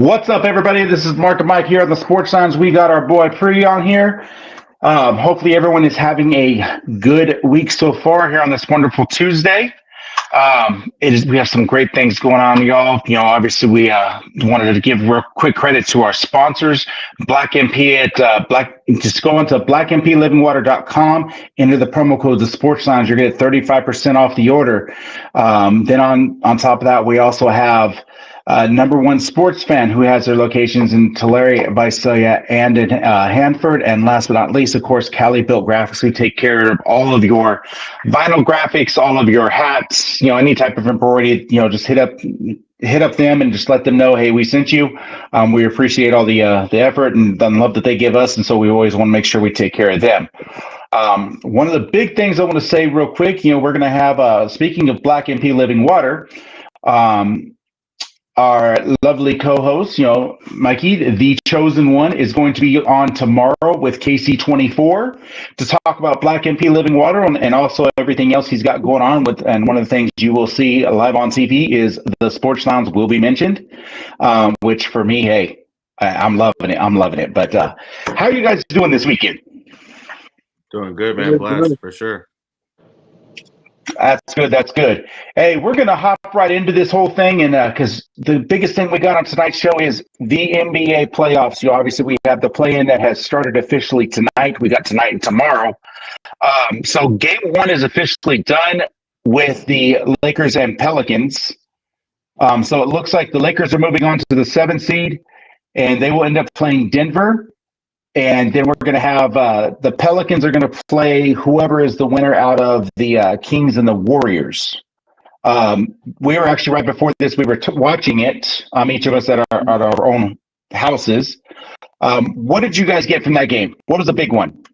What's up, everybody? This is Mark and Mike here on the Sports Signs. We got our boy Pre on here. Hopefully, everyone is having a good week so far here on this wonderful Tuesday. We have some great things going on, y'all. Obviously, we wanted to give real quick credit to our sponsors, Black MP at Just go into blackmplivingwater.com, enter the promo code the Sports Signs. You're going to get 35% off the order. Then on top of that, we also have number one sports fan who has their locations in Tulare, Visalia, and in Hanford. And last but not least, of course, Cali Built Graphics. We take care of all of your vinyl graphics, all of your hats, any type of embroidery. Just hit up them and just let them know, hey, we sent you. We appreciate all the effort and the love that they give us, and so we always want to make sure we take care of them. One of the big things I want to say real quick, we're going to have, speaking of Black MP Living Water, our lovely co-host, Mikey, the chosen one, is going to be on tomorrow with KC24 to talk about Black MP Living Water and also everything else he's got going on with. And one of the things you will see live on TV is the Sports Lounge will be mentioned, which for me, hey, I'm loving it. But how are you guys doing this weekend? Doing good, man. Blessed for sure. That's good. Hey, we're going to hop right into this whole thing, and because the biggest thing we got on tonight's show is the NBA playoffs. Obviously, we have the play-in that has started officially tonight. We got tonight and tomorrow. So game one is officially done with the Lakers and Pelicans. So it looks like the Lakers are moving on to the 7th seed, and they will end up playing Denver. And then we're going to have the Pelicans are going to play whoever is the winner out of the Kings and the Warriors. We were actually right before this, we were watching it, each of us at our own houses. What did you guys get from that game? What was the big one?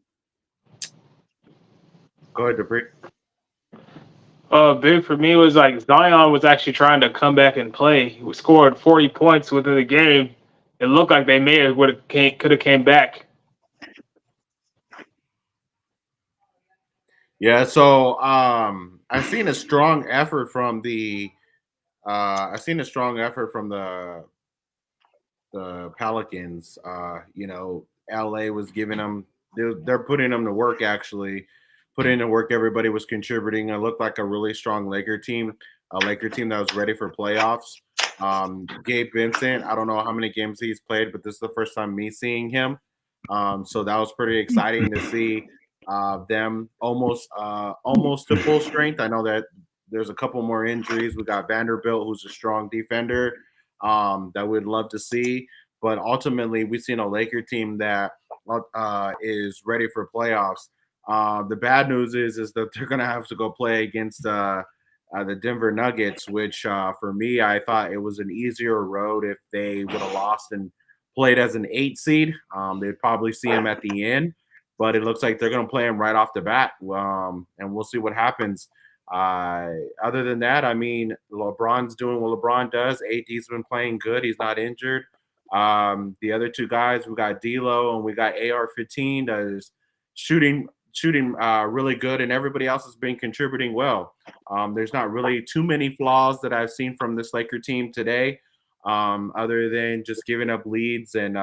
Go ahead, Dupree. Big for me was like Zion was actually trying to come back and play. He scored 40 points within the game. It looked like they could have came back. Yeah, so I've seen a strong effort from the Pelicans. LA was giving them they're putting them to work, actually. Put in the work, everybody was contributing. It looked like a really strong Laker team that was ready for playoffs. Gabe Vincent, I don't know how many games he's played, but this is the first time me seeing him. So that was pretty exciting to see them almost to full strength. I know that there's a couple more injuries. We got Vanderbilt, who's a strong defender that we'd love to see. But ultimately, we've seen a Laker team that is ready for playoffs. The bad news is that they're going to have to go play against the Denver Nuggets, which for me, I thought it was an easier road if they would have lost and played as an 8 seed. They'd probably see them at the end, but it looks like they're going to play them right off the bat, and we'll see what happens. Other than that, I mean, LeBron's doing what LeBron does. AD's been playing good. He's not injured. The other two guys, we got D'Lo and we got AR-15 that is shooting really good, and everybody else has been contributing well. There's not really too many flaws that I've seen from this Laker team today, other than just giving up leads and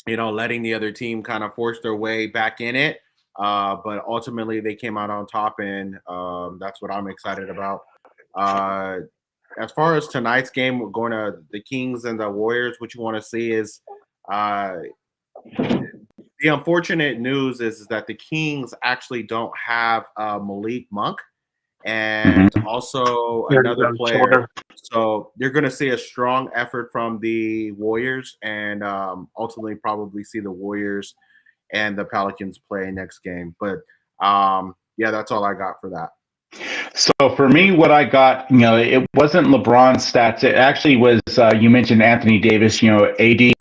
letting the other team kind of force their way back in it. But ultimately, they came out on top, and that's what I'm excited about. As far as tonight's game, we're going to the Kings and the Warriors. What you want to see is the unfortunate news is that the Kings actually don't have Malik Monk and also another player. So you're going to see a strong effort from the Warriors and ultimately probably see the Warriors and the Pelicans play next game. But, that's all I got for that. So for me, what I got, it wasn't LeBron's stats. It actually was, you mentioned Anthony Davis, AD,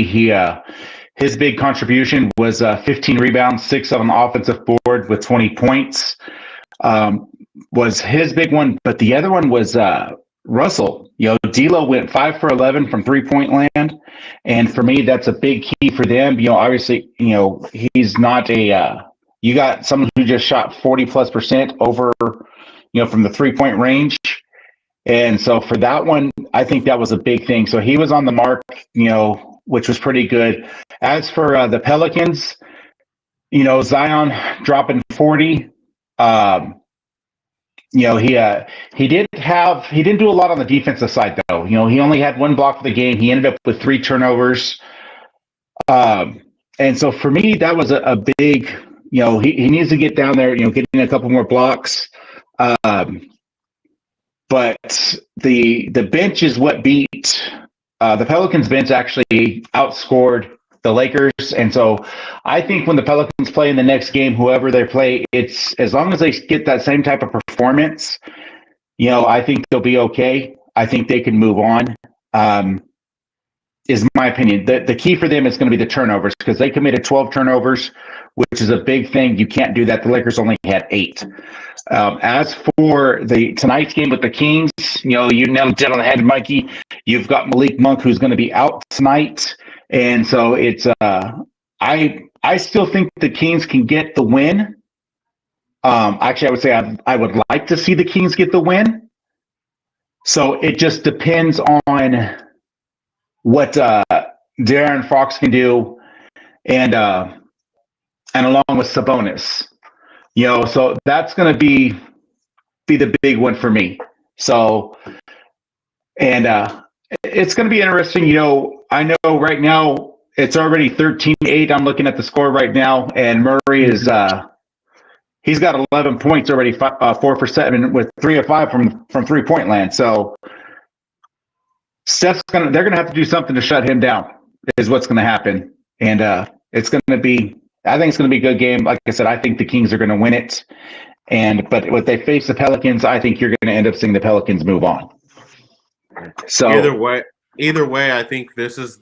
his big contribution was 15 rebounds, 6 on the offensive board with 20 points was his big one. But the other one was Russell. D'Lo went 5 for 11 from 3-point land. And for me, that's a big key for them. Obviously, he's not you got someone who just shot 40+% over, from the 3-point range. And so for that one, I think that was a big thing. So he was on the mark, which was pretty good. As for the Pelicans, Zion dropping 40. He didn't do a lot on the defensive side though. He only had one block for the game. He ended up with 3 turnovers. And so for me, that was a big, he needs to get down there, getting a couple more blocks. But the bench is what beat the Pelicans bench actually outscored the Lakers. And so I think when the Pelicans play in the next game, whoever they play, it's as long as they get that same type of performance, I think they'll be okay. I think they can move on. Is my opinion. The key for them is going to be the turnovers because they committed 12 turnovers, which is a big thing. You can't do that. The Lakers only had 8. As for tonight's game with the Kings, you nailed it on the head, Mikey. You've got Malik Monk, who's going to be out tonight. And so it's I still think the Kings can get the win. Actually, I would say I would like to see the Kings get the win. So it just depends on what De'Aaron Fox can do, and along with Sabonis, so that's going to be the big one for me. So, and it's going to be interesting. I know right now it's already 13-8. I'm looking at the score right now, and Murray is he's got 11 points already, 4 for 7 with 3 of 5 from 3-point land. So they're gonna have to do something to shut him down is what's gonna happen. And I think it's gonna be a good game. Like I said, I think the Kings are gonna win it. But when they face the Pelicans, I think you're gonna end up seeing the Pelicans move on. So either way, I think this is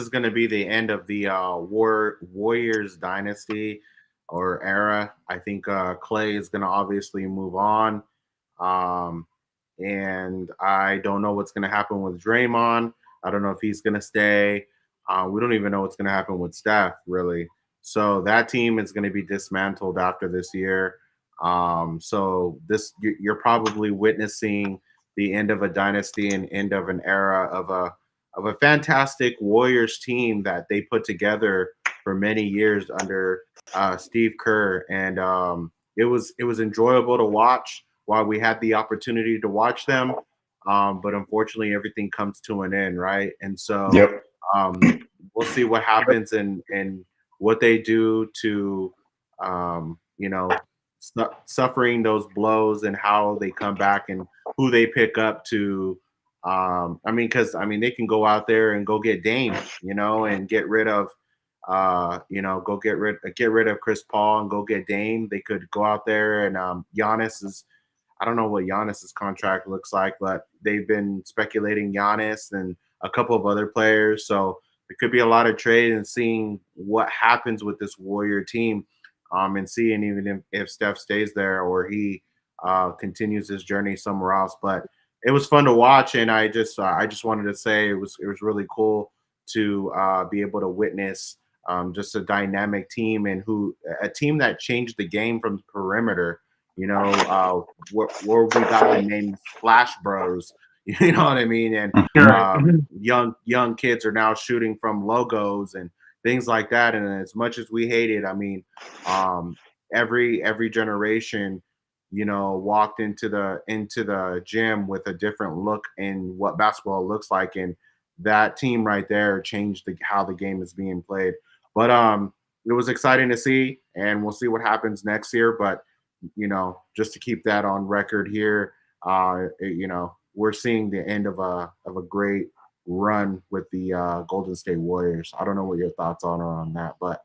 gonna be the end of the Warriors dynasty or era. I think Clay is gonna obviously move on. And I don't know what's going to happen with Draymond. I don't know if he's going to stay. We don't even know what's going to happen with Steph, really. So that team is going to be dismantled after this year. So you're probably witnessing the end of a dynasty and end of an era of a fantastic Warriors team that they put together for many years under Steve Kerr, and it was enjoyable to watch while we had the opportunity to watch them. But unfortunately, everything comes to an end, right? And so we'll see what happens and what they do to, suffering those blows and how they come back and who they pick up to. Because they can go out there and go get Dame, and get rid of, go get rid of Chris Paul and go get Dame. They could go out there and Giannis is. I don't know what Giannis's contract looks like, but they've been speculating Giannis and a couple of other players. So it could be a lot of trade and seeing what happens with this Warrior team, and seeing even if Steph stays there or he continues his journey somewhere else. But it was fun to watch, and I just wanted to say it was really cool to be able to witness just a dynamic team and a team that changed the game from the perimeter. Where we got the name Splash Bros, you know what I mean? And young kids are now shooting from logos and things like that. And as much as we hate it, every generation, walked into the gym with a different look in what basketball looks like. And that team right there changed how the game is being played. But it was exciting to see, and we'll see what happens next year. But just to keep that on record here, we're seeing the end of a great run with the Golden State Warriors. I don't know what your thoughts are on that, but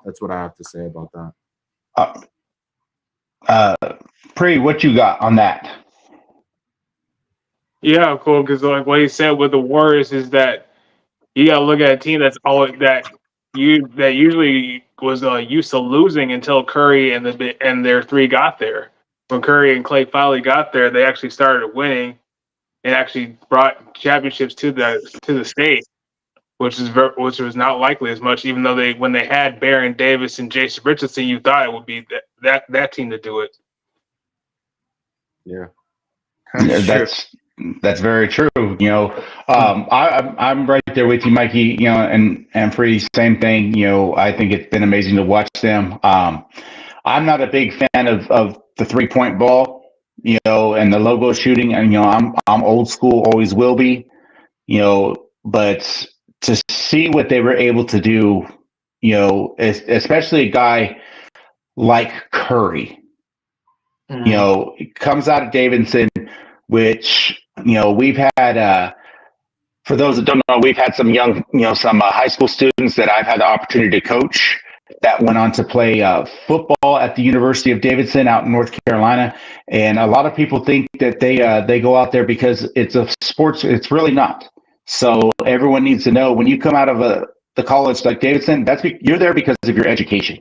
that's what I have to say about that. Pre, what you got on that? Yeah, cool. Because like what he said with the Warriors is that you got to look at a team that's always that usually was used to losing until Curry and their 3 got there. When Curry and Clay finally got there, they actually started winning and actually brought championships to the state, which was not likely as much. Even though when they had Baron Davis and Jason Richardson, you thought it would be that team to do it. Yeah, That's very true. I'm right there with you, Mikey. And Free, same thing. I think it's been amazing to watch them. I'm not a big fan of the 3-point ball, and the logo shooting. And I'm old school, always will be. But to see what they were able to do, especially a guy like Curry, comes out of Davidson, which we've had. For those that don't know, we've had some young, some high school students that I've had the opportunity to coach that went on to play football at the University of Davidson out in North Carolina. And a lot of people think that they go out there because it's a sports. It's really not. So everyone needs to know when you come out of the college like Davidson, you're there because of your education.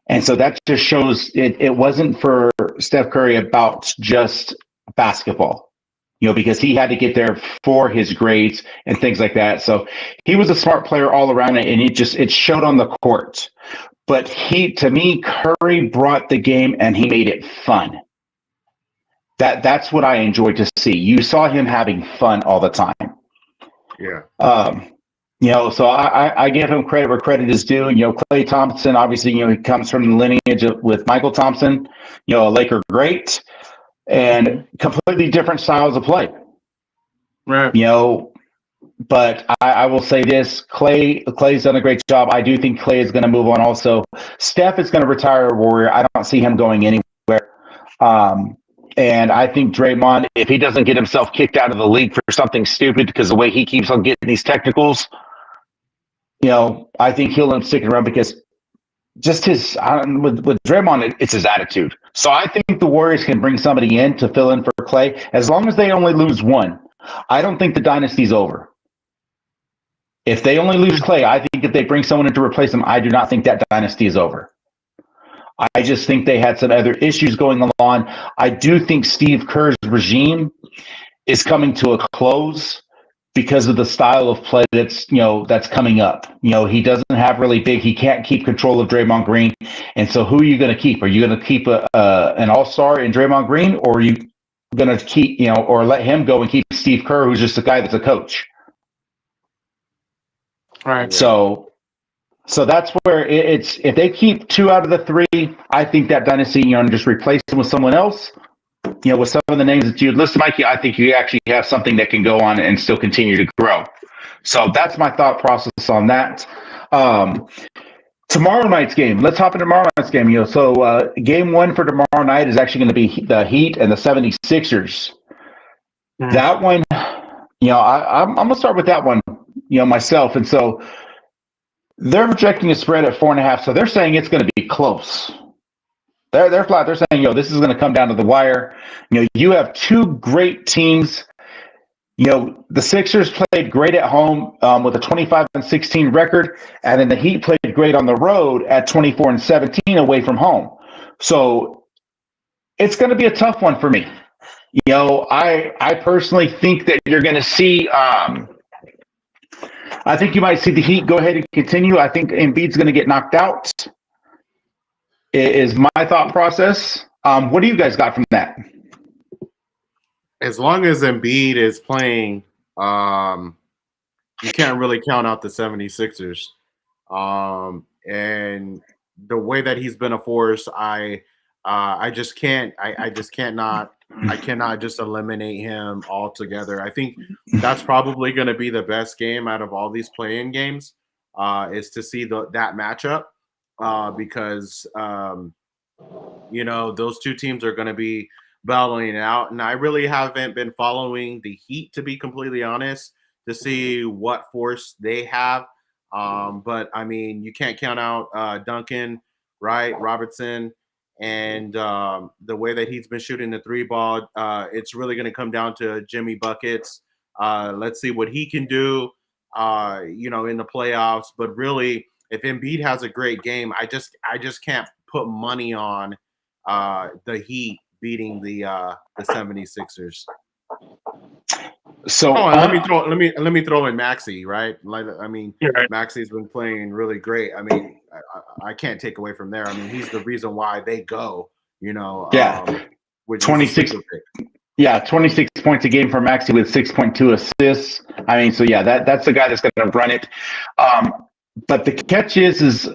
And so that just shows it wasn't for Steph Curry about just basketball, because he had to get there for his grades and things like that. So he was a smart player all around it, and it showed on the court. But to me, Curry brought the game and he made it fun. That's what I enjoyed to see. You saw him having fun all the time. Yeah. So I give him credit where credit is due. Klay Thompson, obviously, he comes from the lineage with Michael Thompson, a Laker great, and completely different styles of play. Right. But I will say this: Clay's done a great job. I do think Klay is going to move on. Also, Steph is going to retire a Warrior. I don't see him going anywhere. And I think Draymond, if he doesn't get himself kicked out of the league for something stupid, because the way he keeps on getting these technicals, I think he'll end up sticking around because just with Draymond, it's his attitude. So I think the Warriors can bring somebody in to fill in for Klay as long as they only lose one. I don't think the dynasty's over. If they only lose Klay, I think if they bring someone in to replace him, I do not think that dynasty is over. I just think they had some other issues going on. I do think Steve Kerr's regime is coming to a close because of the style of play that's coming up. He doesn't have really big. He can't keep control of Draymond Green, and so who are you going to keep? Are you going to keep an all-star in Draymond Green, or are you going to keep or let him go and keep Steve Kerr, who's just a guy that's a coach? All right. So that's where it's if they keep 2 out of the 3, I think that dynasty, and just replace them with someone else. With some of the names that you listed, Mikey, I think you actually have something that can go on and still continue to grow. So that's my thought process on that. Tomorrow night's game. Let's hop into tomorrow night's game. So game 1 for tomorrow night is actually going to be the Heat and the 76ers. Mm-hmm. That one, I'm going to start with that one, myself. And so they're projecting a spread at 4.5. So they're saying it's going to be close. They're flat. They're saying, this is going to come down to the wire. You have 2 great teams. The Sixers played great at home with a 25-16 record, and then the Heat played great on the road at 24-17 away from home. So it's going to be a tough one for me. I personally think that you're going to see. I think you might see the Heat go ahead and continue. I think Embiid's going to get knocked out. Is my thought process. What do you guys got from that? As long as Embiid is playing, you can't really count out the 76ers. And the way that he's been a force, I just cannot just eliminate him altogether. I think that's probably going to be the best game out of all these play-in games, is to see that matchup. Because those 2 teams are going to be battling it out, and I really haven't been following the Heat, to be completely honest, to see what force they have. But I mean, you can't count out Duncan, right? Robertson, and the way that he's been shooting the 3 ball. It's really going to come down to Jimmy buckets. Let's see what he can do, in the playoffs. But really, if Embiid has a great game, I just can't put money on the Heat beating the 76ers. So let me throw in Maxey, right? Right. Maxey's been playing really great. I mean, I can't take away from there. I mean, he's the reason why they go. Yeah, with 26 Yeah, 26 points a game for Maxey with 6.2 assists. I mean, so yeah, that's the guy that's going to run it. But the catch is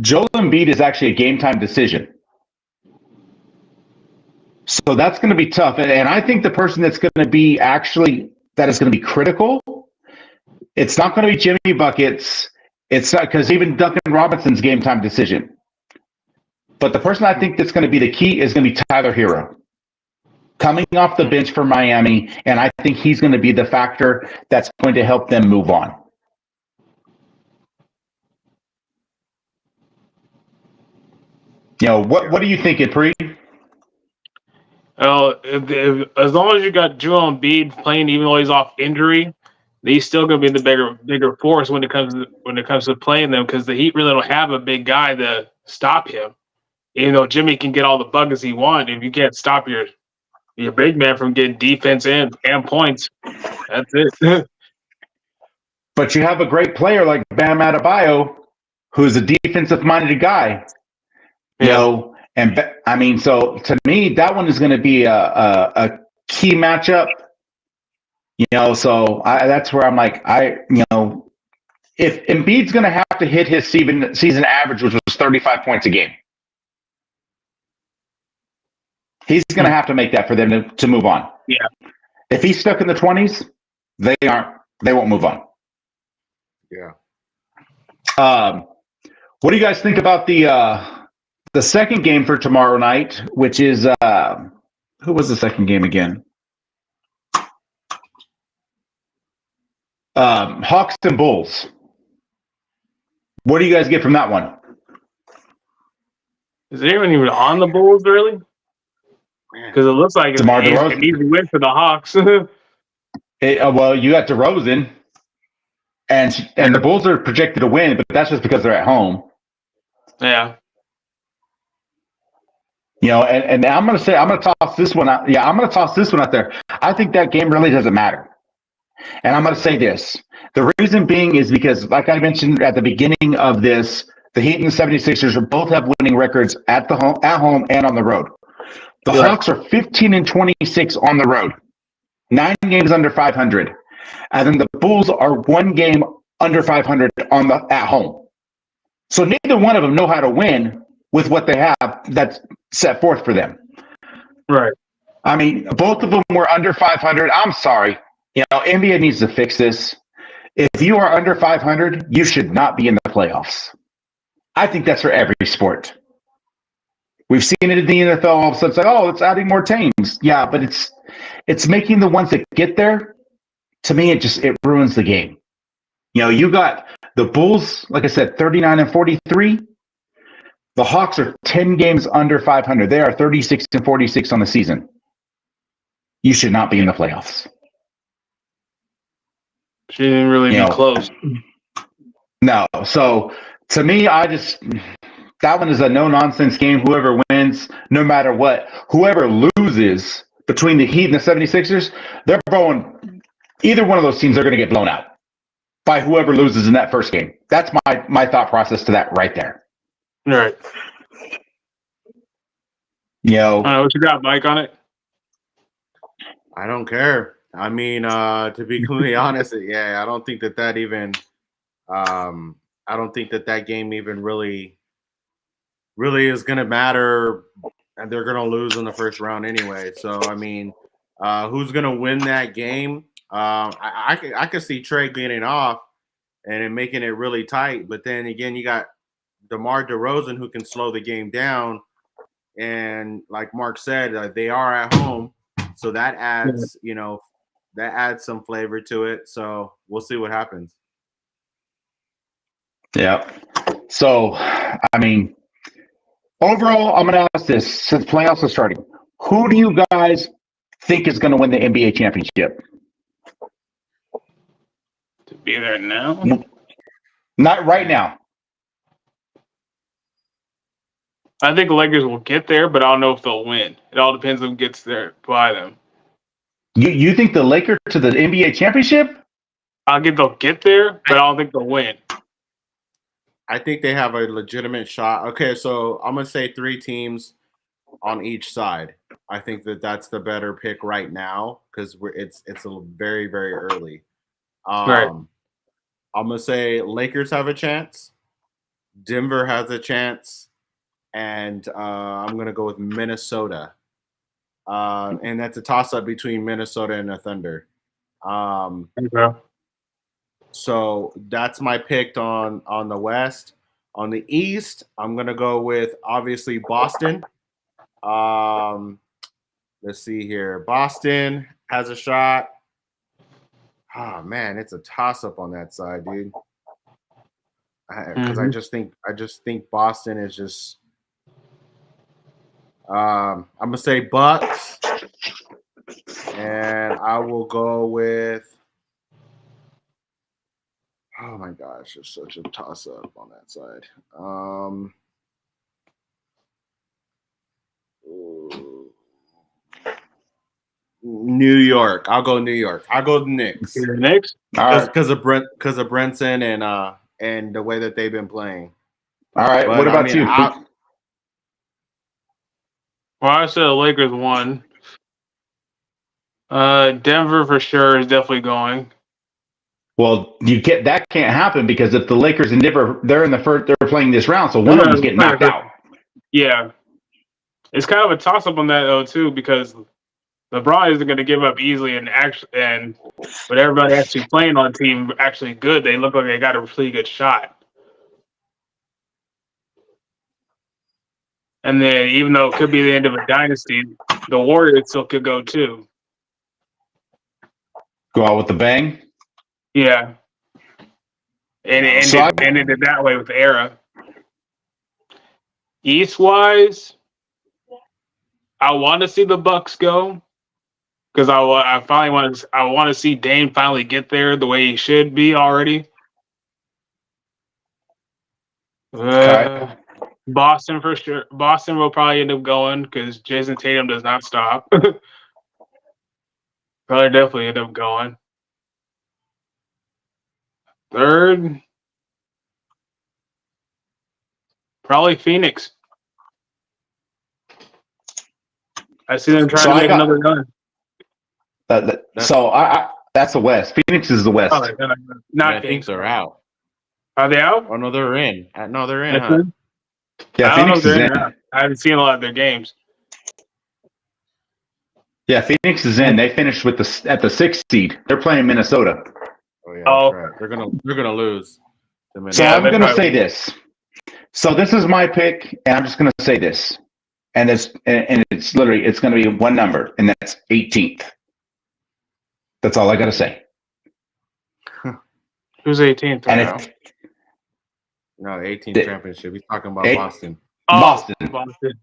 Joel Embiid is actually a game time decision. So that's going to be tough. And I think the person that's going to be that is going to be critical, it's not going to be Jimmy Buckets. It's not, because even Duncan Robinson's game time decision. But the person I think that's going to be the key is going to be Tyler Hero, coming off the bench for Miami, and I think he's going to be the factor that's going to help them move on. What do you think, Pre? Well, as long as you got Joel Embiid playing, even though he's off injury, he's still going to be the bigger force when it comes to playing them, because the Heat really don't have a big guy to stop him. Even though Jimmy can get all the buckets he wants, if you can't stop your big man from getting defense and points, that's it. But you have a great player like Bam Adebayo, who's a defensive-minded guy. And I mean, so to me, that one is going to be a key matchup. So that's where I'm like, if Embiid's going to have to hit his season average, which was 35 points a game, he's going to have to make that for them to move on. Yeah. If he's stuck in the 20s, they won't move on. Yeah. What do you guys think about the second game for tomorrow night, which is who was the second game again? Hawks and Bulls. What do you guys get from that one? Is anyone even on the Bulls, really? Because it looks like an easy win for the Hawks. Well, you got DeRozan, and the Bulls are projected to win, but that's just because they're at home. Yeah. And I'm going to toss this one out. Yeah, I'm going to toss this one out there. I think that game really doesn't matter. And I'm going to say this. The reason being is because, like I mentioned at the beginning of this, the Heat and the 76ers both have winning records at home and on the road. The Hawks are 15-26 on the road, 9 games under 500. And then the Bulls are 1 game under 500 at home. So neither one of them know how to win with what they have that's set forth for them. Right. I mean, both of them were under 500. I'm sorry. NBA needs to fix this. If you are under 500, you should not be in the playoffs. I think that's for every sport. We've seen it in the NFL. All of a sudden, it's like, it's adding more teams. Yeah, but it's making the ones that get there. To me, it ruins the game. You got the Bulls, like I said, 39-43. The Hawks are 10 games under 500. They are 36-46 on the season. You should not be in the playoffs. She didn't really be close. No. So to me, that one is a no-nonsense game. Whoever wins, no matter what, whoever loses between the Heat and the 76ers, they're going, either one of those teams are going to get blown out by whoever loses in that first game. That's my thought process to that right there. All right. What you got, Mike, on it? I don't care. I mean, to be completely honest, I don't think that even I don't think that game even really is going to matter, and they're going to lose in the first round anyway. So, I mean, who's going to win that game? I could see Trey getting off and making it really tight, but then again, you got DeMar DeRozan who can slow the game down, and like Mark said, they are at home, so that adds some flavor to it. So we'll see what happens. Yeah. So, I mean, overall, I'm going to ask this since playoffs are starting. Who do you guys think is going to win the NBA championship? To be there now? Not right now. I think the Lakers will get there, but I don't know if they'll win. It all depends on who gets there by them. You think the Lakers to the NBA championship? I think they'll get there, but I don't think they'll win. I think they have a legitimate shot. Okay, so I'm going to say 3 teams on each side. I think that's the better pick right now because it's a very very early. Right. I'm gonna say Lakers have a chance, Denver has a chance, and I'm gonna go with Minnesota. And that's a toss up between Minnesota and the Thunder. Okay. So that's my pick on the West. On the East, I'm gonna go with obviously Boston. Let's see here. Boston has a shot. Oh man, it's a toss up on that side, dude. Because I just think Boston is just. I'm gonna say Bucks, and I will go with. Oh my gosh, it's such a toss up on that side. New York. I'll go New York. I'll go the Knicks. The Knicks? Because of Brunson and the way that they've been playing. All right. But, what about you? Well, I said the Lakers won. Denver for sure is definitely going. Well, that can't happen because if the Lakers and Denver they're in the first, they're playing this round, so one of them's getting knocked out. Yeah, it's kind of a toss up on that though too because LeBron isn't going to give up easily, but everybody actually playing on the team actually good. They look like they got a really good shot. And then even though it could be the end of a dynasty, the Warriors still could go too. Go out with the bang. Yeah. And it ended it that way with the era. East-wise, I want to see the Bucks go because I finally want to see Dame finally get there the way he should be already. Okay. Boston for sure. Boston will probably end up going because Jason Tatum does not stop. Probably definitely end up going. Third, probably Phoenix. I see them trying to make another run. That's the West. Phoenix is the West. Oh, not Phoenix are out. Are they out? Oh no, they're in. No, they're in. Huh? Yeah, Phoenix is in. I haven't seen a lot of their games. Yeah, Phoenix is in. They finished at the 6th seed. They're playing Minnesota. Oh yeah, that's right. They're gonna lose. So I'm gonna say this. So this is my pick, and I'm just gonna say this, and it's literally it's gonna be one number, and that's 18th. That's all I gotta say. Who's 18th? Right no, 18th championship. He's talking about Boston. Boston.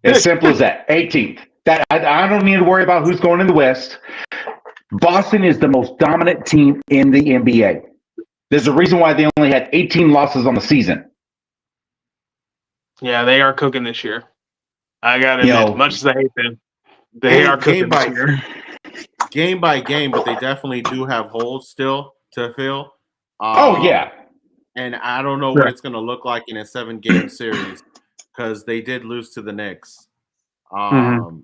As simple as that. 18th. That I don't need to worry about who's going in the West. Boston is the most dominant team in the NBA. There's a reason why they only had 18 losses on the season. Yeah, they are cooking this year. I gotta admit, much as I hate them, they are cooking this year. Game by game, but they definitely do have holes still to fill. Oh yeah. And I don't know what it's going to look like in a 7-game series because they did lose to the Knicks. And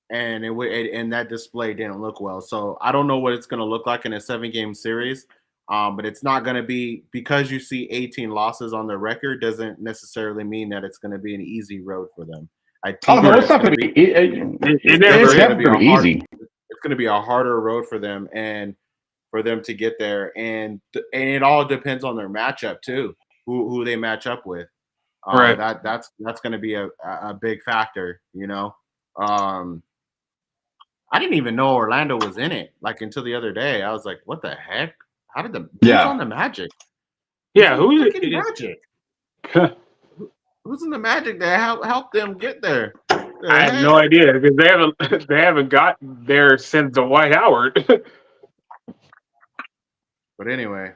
and that display didn't look well. So I don't know what it's going to look like in a 7-game series. But it's not going to be because you see 18 losses on their record doesn't necessarily mean that it's going to be an easy road for them. It's not going to be. It's never going to be easy. It's going to be a harder road for them and for them to get there, and it all depends on their matchup too, who they match up with. Right. That's going to be a big factor, you know. I didn't even know Orlando was in it like until the other day. I was like, what the heck? How did who's on the Magic? Yeah, who's the Magic? Who's in the Magic that helped them get there? I have no idea because they haven't got there since Dwight Howard. But anyway,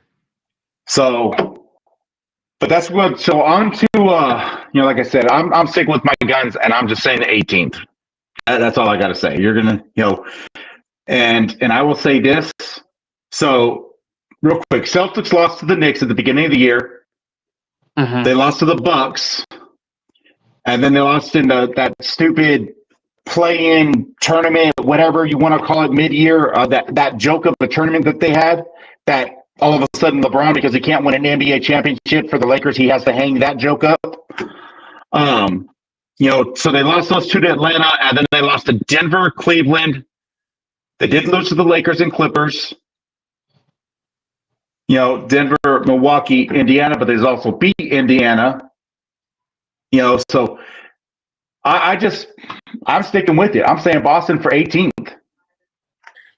but that's good. So on to like I said, I'm sticking with my guns, and I'm just saying the 18th. That's all I got to say. You're gonna and I will say this. So real quick, Celtics lost to the Knicks at the beginning of the year. They lost to the Bucks, and then they lost in that stupid play-in tournament, whatever you want to call it, mid-year, that joke of a tournament that they had, that all of a sudden LeBron, because he can't win an NBA championship for the Lakers, he has to hang that joke up. So they lost those two to Atlanta, and then they lost to Denver, Cleveland. They did lose to the Lakers and Clippers. Denver, Milwaukee, Indiana, but they also beat Indiana. So I'm sticking with it. I'm saying Boston for 18th.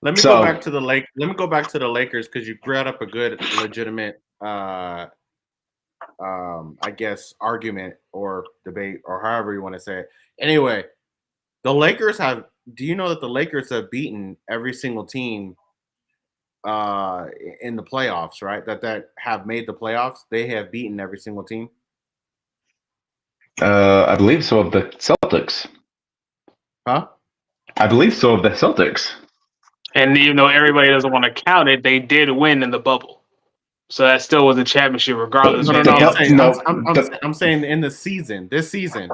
Let me go back to the Lakers because you brought up a good, legitimate, I guess, argument or debate or however you want to say it. Anyway, the Lakers have. Do you know that the Lakers have beaten every single team in the playoffs? Right, that have made the playoffs. They have beaten every single team. I believe so, of the Celtics. Huh? I believe so, of the Celtics. And even though everybody doesn't want to count it, they did win in the bubble. So that still was a championship regardless. I'm saying in the season, this season,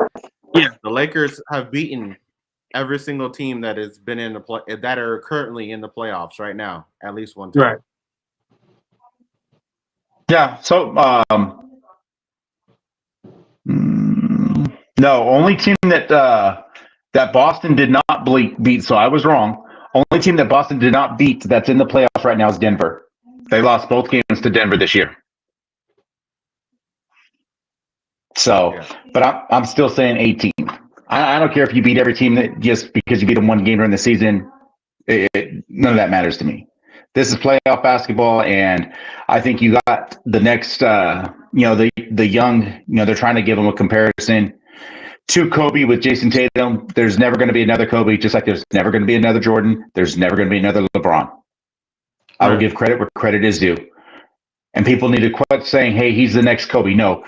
yeah, the Lakers have beaten every single team that has been in the play that are currently in the playoffs right now, at least one time. Right. Yeah. So, no, only team that Boston did not beat. So I was wrong. Only team that Boston did not beat that's in the playoffs right now is Denver. They lost both games to Denver this year. So, yeah. But I'm still saying 18. I don't care if you beat every team that just because you beat them one game during the season. None of that matters to me. This is playoff basketball, and I think you got the next, the young, they're trying to give them a comparison to Kobe with Jason Tatum. There's never going to be another Kobe, just like there's never going to be another Jordan. There's never going to be another LeBron. I will give credit where credit is due. And people need to quit saying, hey, he's the next Kobe. No,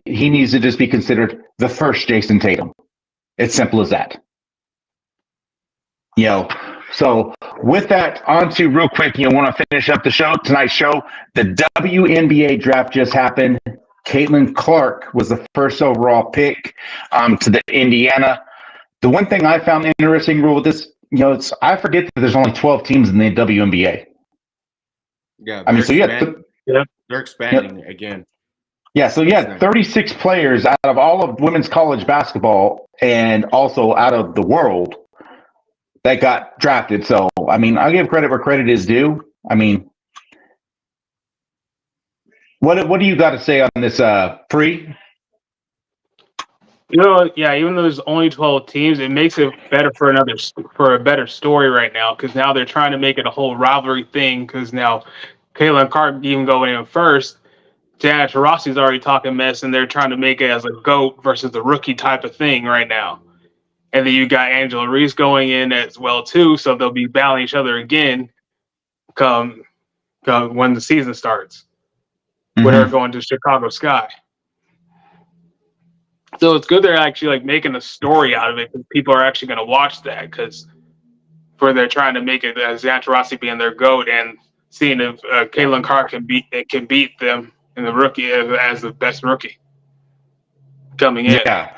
he needs to just be considered the first Jason Tatum. It's simple as that. So with that, on to real quick, want to finish up tonight's show. The WNBA draft just happened. Caitlin Clark was the first overall pick to the Indiana. The one thing I found interesting, Rule, with this, I forget that there's only 12 teams in the WNBA. Yeah, they're expanding again. Yeah, so you had 36 players out of all of women's college basketball and also out of the world that got drafted. So, I'll give credit where credit is due. What do you got to say on this, Free? Even though there's only 12 teams, it makes it better for a better story right now because now they're trying to make it a whole rivalry thing because now Caitlin Clark even going in first. Diana Taurasi's already talking mess, and they're trying to make it as a GOAT versus the rookie type of thing right now. And then you got Angela Reese going in as well too, so they'll be battling each other again come when the season starts. Mm-hmm. With her going to Chicago Sky. So it's good they're actually making a story out of it because people are actually going to watch that because they're trying to make it as Diana Taurasi being their GOAT and seeing if Caitlin Clark can beat them in the rookie as the best rookie coming in. Yeah.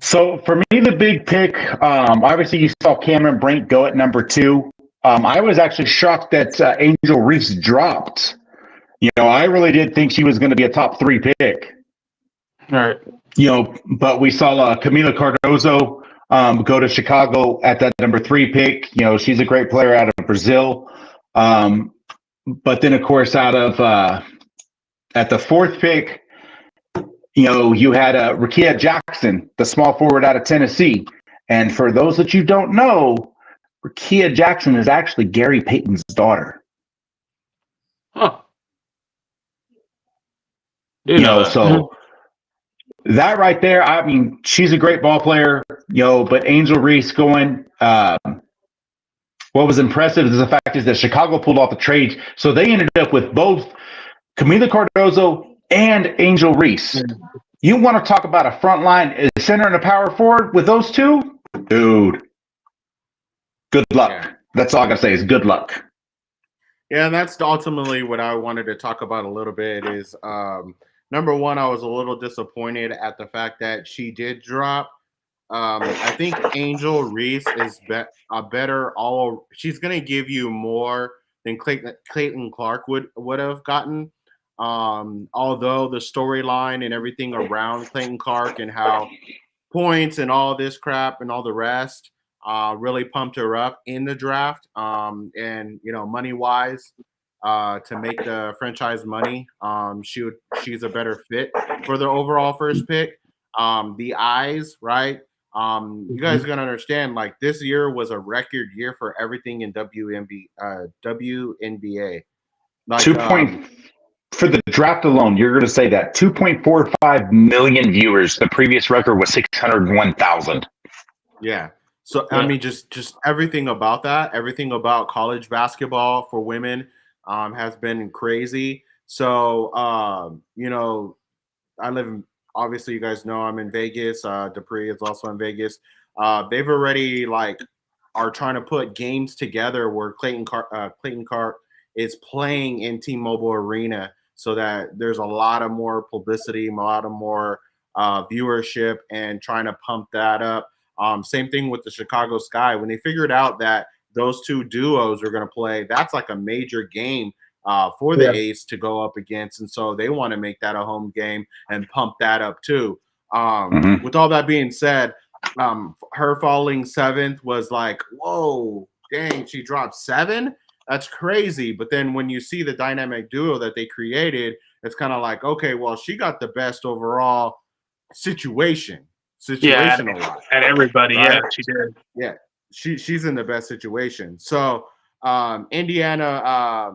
So for me, the big pick, obviously you saw Cameron Brink go at number 2. I was actually shocked that Angel Reese dropped. I really did think she was going to be a top 3 pick. All right. But we saw Camila Cardozo go to Chicago at that number 3 pick. She's a great player out of Brazil. But then, of course, out of at the 4th pick, you had Rickea Jackson, the small forward out of Tennessee. And for those that you don't know, Rickea Jackson is actually Gary Payton's daughter. Huh. So that right there, she's a great ball player, but Angel Reese going, what was impressive is the fact is that Chicago pulled off the trade. So they ended up with both Camila Cardozo and Angel Reese. You want to talk about a front line, a center and a power forward with those two? Dude, good luck. Yeah. That's all I got to say is good luck. Yeah, and that's ultimately what I wanted to talk about a little bit is number one, I was a little disappointed at the fact that she did drop. I think Angel Reese is a better all. She's gonna give you more than Clayton Clark would have gotten. Although the storyline and everything around Clayton Clark and how points and all this crap and all the rest really pumped her up in the draft. And money wise, to make the franchise money, she's a better fit for the overall first pick. The eyes, right? You guys gotta understand, like this year was a record year for everything in WNBA. Like, for the draft alone, you're going to say that 2.45 million viewers. The previous record was 601,000. Yeah. So I mean, just everything about that, everything about college basketball for women, has been crazy. So I live in. Obviously, you guys know I'm in Vegas. Dupree is also in Vegas. They've already are trying to put games together where Clayton Clark is playing in T-Mobile Arena, so that there's a lot of more publicity, a lot of more viewership, and trying to pump that up. Same thing with the Chicago Sky. When they figured out that those two duos are going to play, that's like a major game for the Ace to go up against. And so they want to make that a home game and pump that up too. With all that being said, her falling 7th was like, whoa, dang, she dropped 7? That's crazy. But then when you see the dynamic duo that they created, it's kind of like, okay, well, she got the best overall situational. And everybody, right? she did. Yeah, she's in the best situation. So Indiana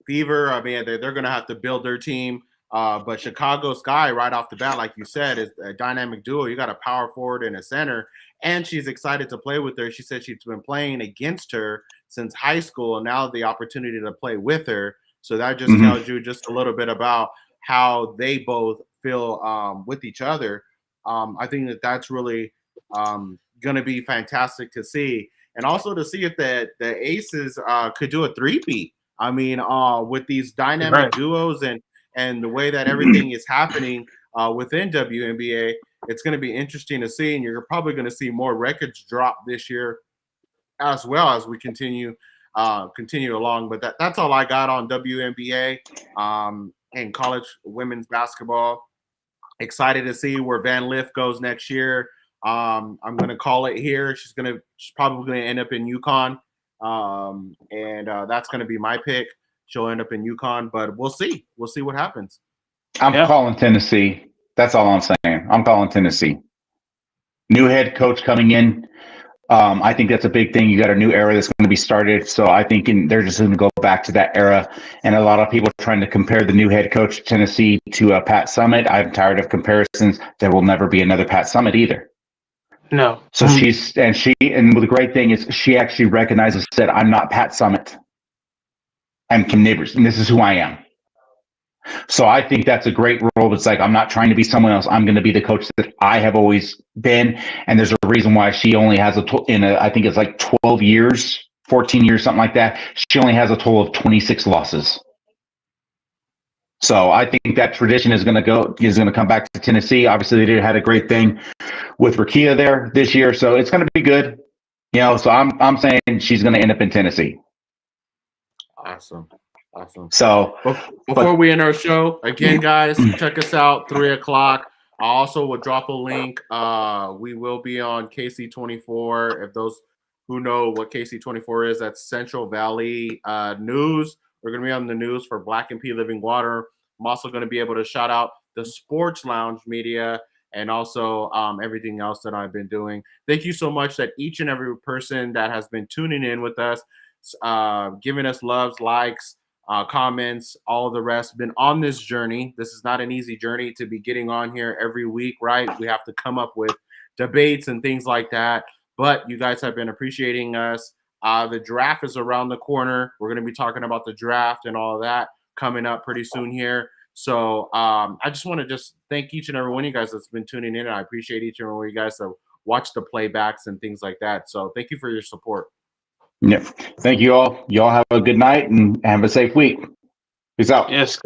Fever, I mean, they're going to have to build their team. But Chicago Sky, right off the bat, like you said, is a dynamic duo. You got a power forward and a center, and she's excited to play with her. She said she's been playing against her since high school, and now the opportunity to play with her. So that just tells you just a little bit about how they both feel with each other. I think that's really going to be fantastic to see, and also to see if the Aces could do a three-peat. I mean, with these dynamic duos and the way that everything is happening within WNBA, it's going to be interesting to see, and you're probably going to see more records drop this year as well as we continue along. But that's all I got on WNBA and college women's basketball. Excited to see where Van Lith goes next year. I'm going to call it here. She's probably going to end up in UConn. And that's going to be my pick. She'll end up in UConn, but we'll see. We'll see what happens. I'm calling Tennessee. That's all I'm saying. I'm calling Tennessee. New head coach coming in. I think that's a big thing. You got a new era that's going to be started. So I think they're just going to go back to that era. And a lot of people trying to compare the new head coach of Tennessee to Pat Summitt. I'm tired of comparisons. There will never be another Pat Summitt either. No. So and the great thing is she actually recognizes, said, I'm not Pat Summitt. I'm Kim Neighbors, and this is who I am. So I think that's a great role. It's like, I'm not trying to be someone else. I'm going to be the coach that I have always been. And there's a reason why she only has I think it's like 12 years, 14 years, something like that. She only has a total of 26 losses. So I think that tradition is going to come back to Tennessee. Obviously, they had a great thing with Rakia there this year, so it's going to be good. So I'm saying she's going to end up in Tennessee. Awesome. So before we end our show, again, guys, check us out 3:00. I also will drop a link. We will be on KC24. If those who know what KC24 is, that's Central Valley News. We're going to be on the news for Black and P Living Water. I'm also going to be able to shout out the Sports Lounge Media and also everything else that I've been doing. Thank you so much that each and every person that has been tuning in with us, giving us loves, likes, comments, all of the rest, been on this journey. This is not an easy journey to be getting on here every week, right? We have to come up with debates and things like that. But you guys have been appreciating us. The draft is around the corner. We're going to be talking about the draft and all of that coming up pretty soon here. So I just want to thank each and every one of you guys that's been tuning in. And I appreciate each and every one of you guys that watch the playbacks and things like that. So thank you for your support. Yeah. Thank you all. Y'all have a good night and have a safe week. Peace out. Yes.